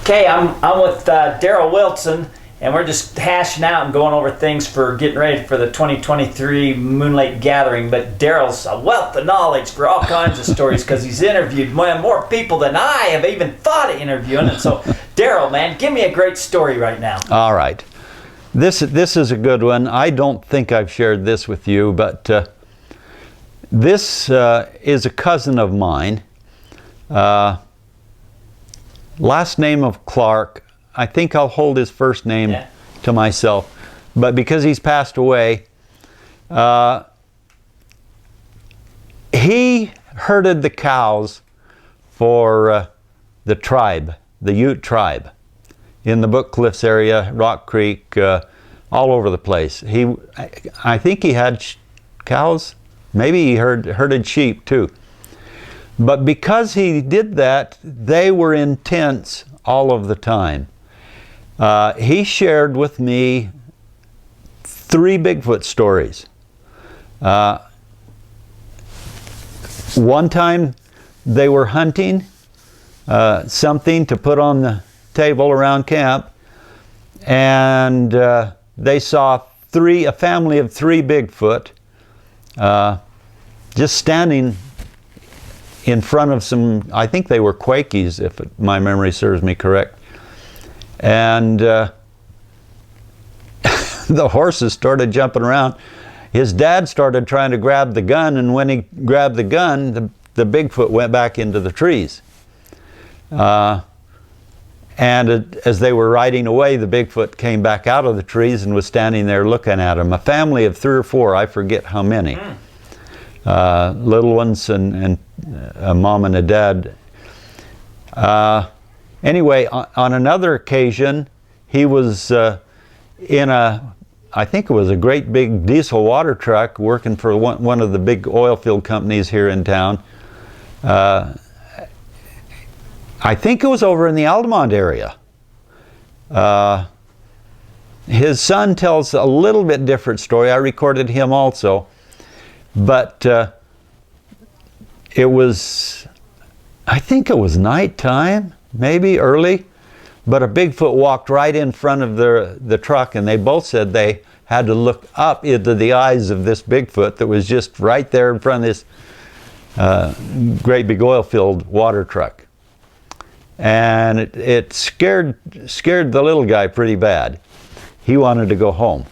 Okay, I'm with Daryl Wilson, and we're just hashing out and going over things for getting ready for the 2023 Moonlight Gathering. But Daryl's a wealth of knowledge for all kinds of stories because he's interviewed more people than I have even thought of interviewing. And so, Daryl, man, give me a great story right now. All right. This is a good one. I don't think I've shared this with you, but this is a cousin of mine. Last name of Clark. I think I'll hold his first name to myself. But because he's passed away, he herded the cows for the tribe, the Ute tribe, in the Book Cliffs area, Rock Creek, all over the place. I think he had cows. Maybe he herded sheep too. But because he did that, they were in tents all of the time. He shared with me 3 Bigfoot stories. One time they were hunting something to put on the table around camp, and they saw a family of 3 Bigfoot just standing in front of some, I think they were Quakies, if my memory serves me correct. And the horses started jumping around. His dad started trying to grab the gun, and when he grabbed the gun, the Bigfoot went back into the trees. And as they were riding away, the Bigfoot came back out of the trees and was standing there looking at him. A family of 3 or 4, I forget how many. Little ones and a mom and a dad. Anyway, on another occasion, he was in I think it was a great big diesel water truck working for one of the big oil field companies here in town. I think it was over in the Altamont area. His son tells a little bit different story. I recorded him also. But it was, I think it was nighttime, maybe early, but a Bigfoot walked right in front of the truck, and they both said they had to look up into the eyes of this Bigfoot that was just right there in front of this great big oil filled water truck. And it scared the little guy pretty bad. He wanted to go home.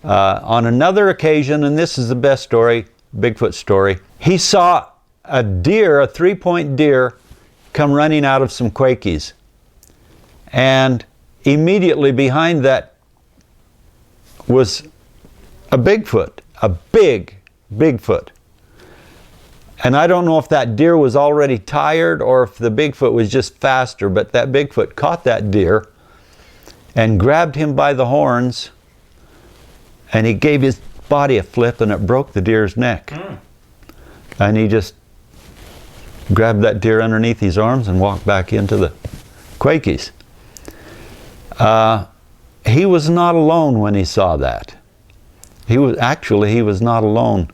On another occasion, and this is the best story, Bigfoot story, he saw a deer, a 3-point deer, come running out of some Quakies. And immediately behind that was a Bigfoot, a big Bigfoot. And I don't know if that deer was already tired or if the Bigfoot was just faster, but that Bigfoot caught that deer and grabbed him by the horns, and he gave his body a flip, and it broke the deer's neck. And he just grabbed that deer underneath his arms and walked back into the Quakies. He was not alone when he saw that. He was not alone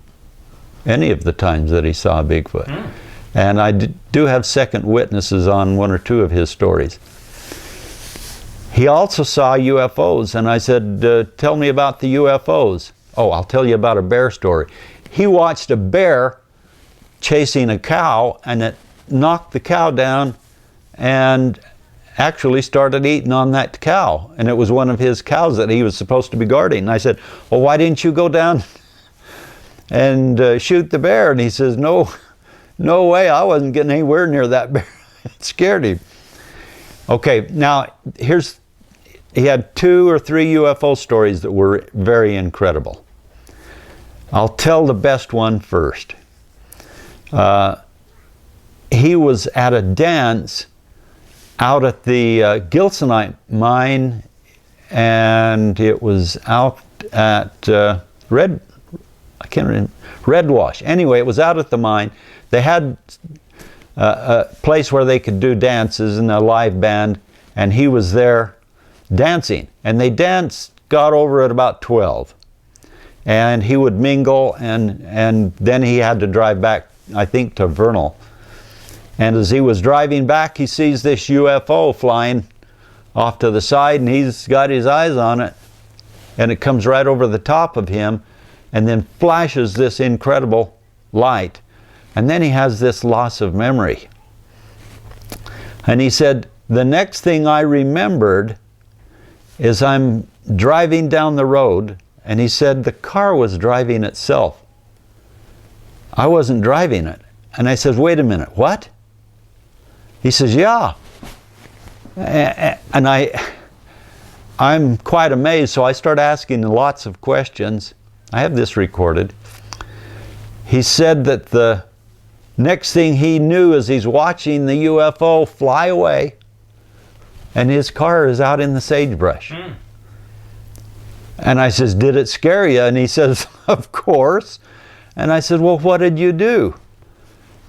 any of the times that he saw Bigfoot. And I do have second witnesses on 1 or 2 of his stories. He also saw UFOs, and I said, tell me about the UFOs. Oh, I'll tell you about a bear story. He watched a bear chasing a cow, and it knocked the cow down and actually started eating on that cow. And it was one of his cows that he was supposed to be guarding. And I said, well, why didn't you go down and shoot the bear? And he says, no way, I wasn't getting anywhere near that bear. It scared him. Okay, now he had 2 or 3 UFO stories that were very incredible. I'll tell the best one first. He was at a dance out at the Gilsonite mine, and it was out at Redwash. Anyway, it was out at the mine. They had a place where they could do dances and a live band, and he was there dancing. And they got over at about 12. And he would mingle, and then he had to drive back, I think, to Vernal. And as he was driving back, he sees this UFO flying off to the side, and he's got his eyes on it, and it comes right over the top of him and then flashes this incredible light. And then he has this loss of memory. And he said, the next thing I remembered is I'm driving down the road, and he said the car was driving itself. I wasn't driving it. And I said, wait a minute, what? He says, yeah. And I'm quite amazed, so I start asking lots of questions. I have this recorded. He said that the next thing he knew is he's watching the UFO fly away, and his car is out in the sagebrush. Mm. And I says, did it scare you? And he says, of course. And I said, well, what did you do?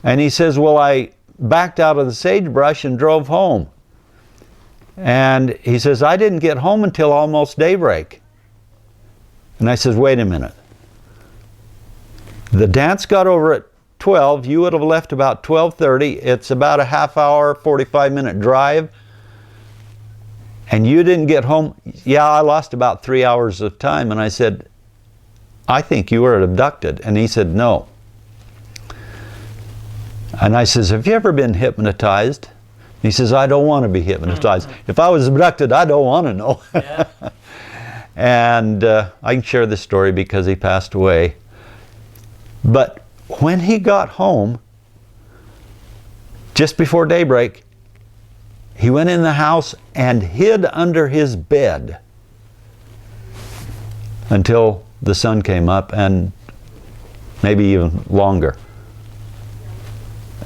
And he says, well, I backed out of the sagebrush and drove home. And he says, I didn't get home until almost daybreak. And I says, wait a minute. The dance got over at 12. You would have left about 12:30. It's about a half hour, 45-minute drive. And you didn't get home. Yeah, I lost about 3 hours of time. And I said, I think you were abducted. And he said, no. And I says, have you ever been hypnotized? He says, I don't want to be hypnotized. If I was abducted, I don't want to know. Yeah. And I can share this story because he passed away. But when he got home, just before daybreak, he went in the house and hid under his bed until the sun came up, and maybe even longer.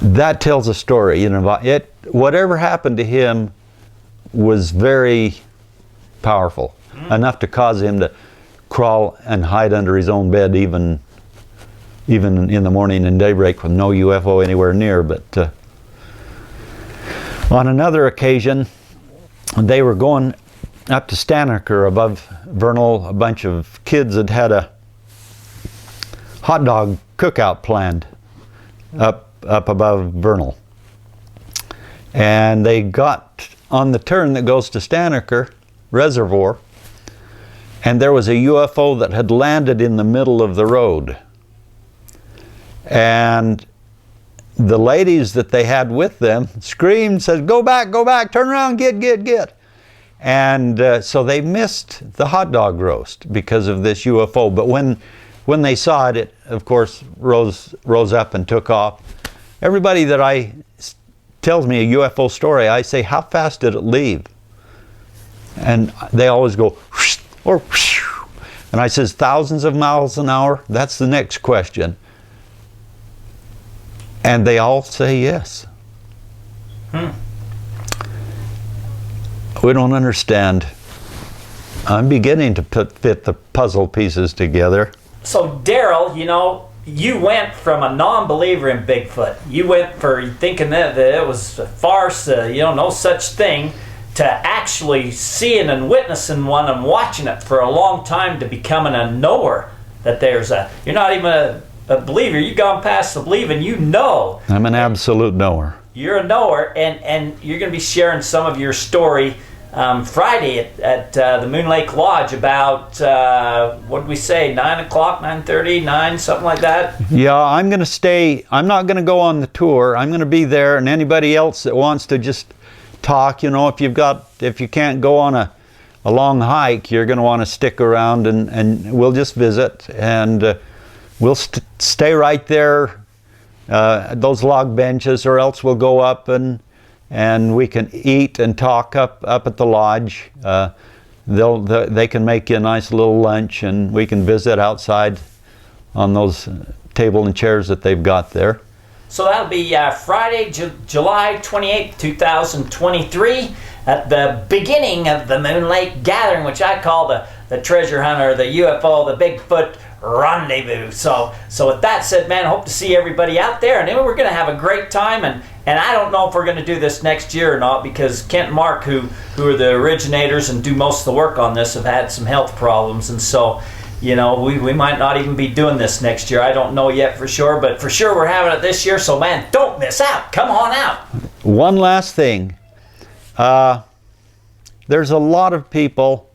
That tells a story, you know. Whatever happened to him was very powerful, enough to cause him to crawl and hide under his own bed, even in the morning and daybreak, with no UFO anywhere near. But on another occasion, they were going up to Stanaker above Vernal. A bunch of kids had a hot dog cookout planned up above Vernal. And they got on the turn that goes to Stanaker Reservoir, and there was a UFO that had landed in the middle of the road. And the ladies that they had with them screamed, said, go back, turn around, get. And so they missed the hot dog roast because of this UFO. But when they saw it, it of course rose up and took off. Everybody that tells me a UFO story, I say, how fast did it leave? And they always go, whoosh, or whoosh. And I says, thousands of miles an hour? That's the next question. And they all say yes. We don't understand. I'm beginning to fit the puzzle pieces together. So Daryl, you know, you went from a non-believer in Bigfoot. You went for thinking that it was a farce, you know, no such thing, to actually seeing and witnessing one and watching it for a long time, to becoming a knower that there's a, you're not even a believer, you've gone past the believing, you know. I'm an absolute knower. You're a knower, and you're going to be sharing some of your story Friday at the Moon Lake Lodge about, what did we say, 9 o'clock, 9:30, 9, something like that? Yeah, I'm going to stay. I'm not going to go on the tour. I'm going to be there, and anybody else that wants to just talk, you know, if you can't go on a long hike, you're going to want to stick around, and we'll just visit, and we'll stay right there, those log benches, or else we'll go up and we can eat and talk up at the lodge. They can make you a nice little lunch, and we can visit outside on those table and chairs that they've got there. So that'll be Friday, July 28th, 2023, at the beginning of the Moon Lake Gathering, which I call the treasure hunter, the UFO, the Bigfoot rendezvous. So with that said, man, I hope to see everybody out there, and then we're going to have a great time, and I don't know if we're going to do this next year or not, because Kent and Mark, who are the originators and do most of the work on this, have had some health problems, and so, you know, we might not even be doing this next year. I don't know yet for sure, but for sure we're having it this year, so man, don't miss out. Come on out. One last thing. there's a lot of people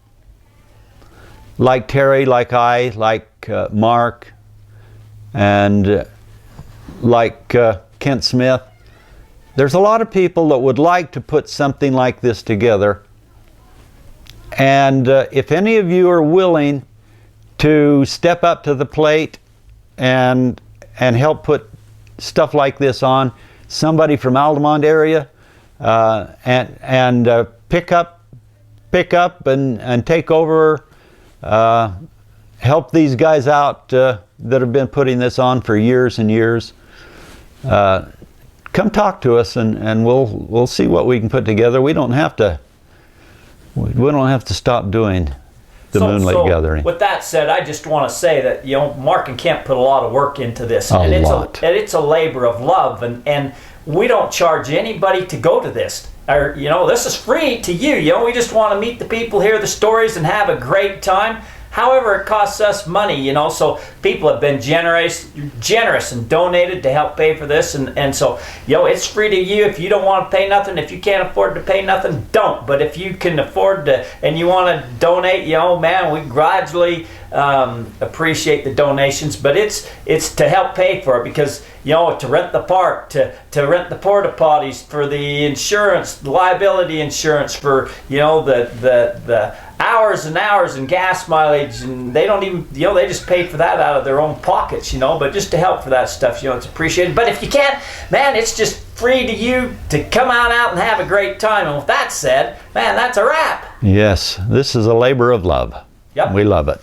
like Terry, like I, like Mark, and like Kent Smith. There's a lot of people that would like to put something like this together. And if any of you are willing to step up to the plate and help put stuff like this on, somebody from Altamont area, and pick up and take over, help these guys out that have been putting this on for years and years. Come talk to us, and we'll see what we can put together. We don't have to stop doing the moonlight gathering. With that said, I just want to say that, you know, Mark and Kent put a lot of work into this, and it's a labor of love, and we don't charge anybody to go to this. Or, you know, this is free to you. You know, we just want to meet the people, hear the stories, and have a great time. However, it costs us money, you know, so people have been generous and donated to help pay for this, and so, you know, it's free to you. If you don't want to pay nothing, if you can't afford to pay nothing, don't. But if you can afford to, and you want to donate, you know, man, we gradually appreciate the donations, but it's to help pay for it, because, you know, to rent the park, to rent the porta potties, for the insurance, the liability insurance, for, you know, the hours and hours and gas mileage, and they don't even, you know, they just pay for that out of their own pockets, you know, but just to help for that stuff, you know, it's appreciated. But if you can't, man, it's just free to you to come out and have a great time. And with that said, man, that's a wrap. Yes, this is a labor of love. Yep. We love it.